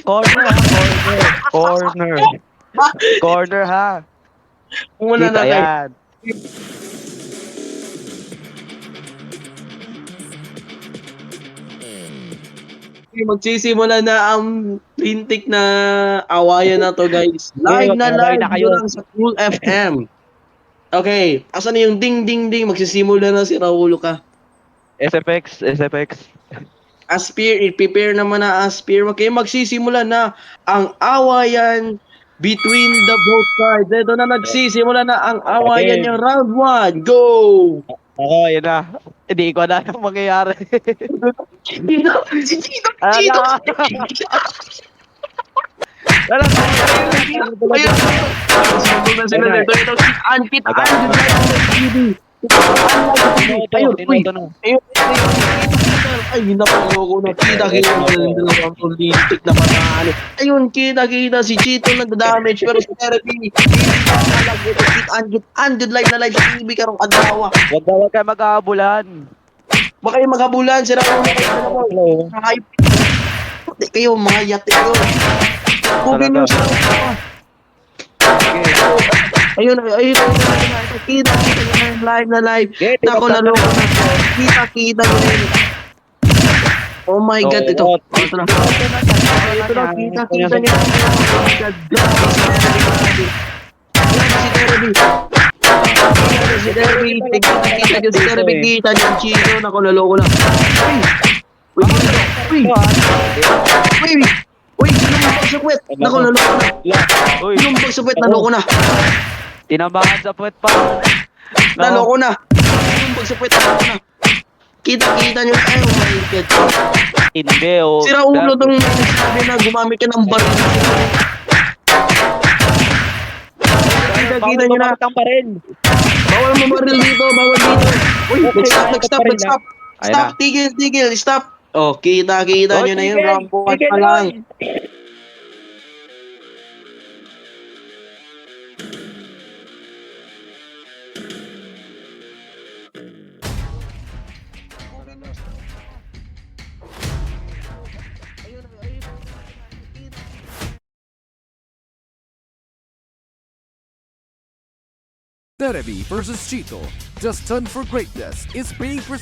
Corner ha, corner. Corner. Corner ha. Muna Dito, na kayo. ayan. Magsisimula na ang lintik na awayan na to, guys. Live na mag-away live na kayo. yun lang sa Cool FM. Okay, asan na yung ding ding ding? Magsisimula na si Raulo ka. SFX, SFX. Aspire, i-prepare naman na Aspire. Okay, magsisimula na ang awayan between the both sides. Ito na nagsisimula na ang awayan Okay. yung round 1. Go! Ako, yun na. Hindi ko na yung mangyayari. Chino! Si Chino! Chino! Ala! Ala! Ayun! Sabog na sila nito. Ito si Ankit Ann. Ayun, uy! Ayun, ay, napaloko na. Kita-kita ng dalawang politik na panalo. Ayun, kita-kita si Chito nagda-damage. Pero si Therapy, hindi pa alam ito. Kit Ann, live na live sa TV karong adlaw. Huwag kayo mag-aabulan. Baka yung maghabulan, sila ko na kayo. Hype. Pati kayo, mga yate kayo. Kugin nyo sila. Ayun, kita nyo live na live. Nako, naloko na. Kita nyo na yun. Oh my God, ito. Ito na. Ito na, kita nyo. Oh my God. Si Derby, kita nyo si Derby, kita nyo si Chino. Nako, naloko na. Uy, sinumbag sa puwet. Nako, naloko na. Sinumbag sa puwet, naloko na. Tinabahan sa puwet pa. Naloko na. Sinumbag sa puwet, naloko na. Kita nyo. Ay, oh my God. Hindi, oh. Si Raulo tong sabi na gumamit ka ng baril. Kita nyo na. pa rin. Bawal mo baril dito, bawal dito. Uy, stop. Stop, tigil, stop. Oh, kita nyo na yun. Round 1 pa lang. Terebi versus Chito, Just Turn for Greatness is being presented.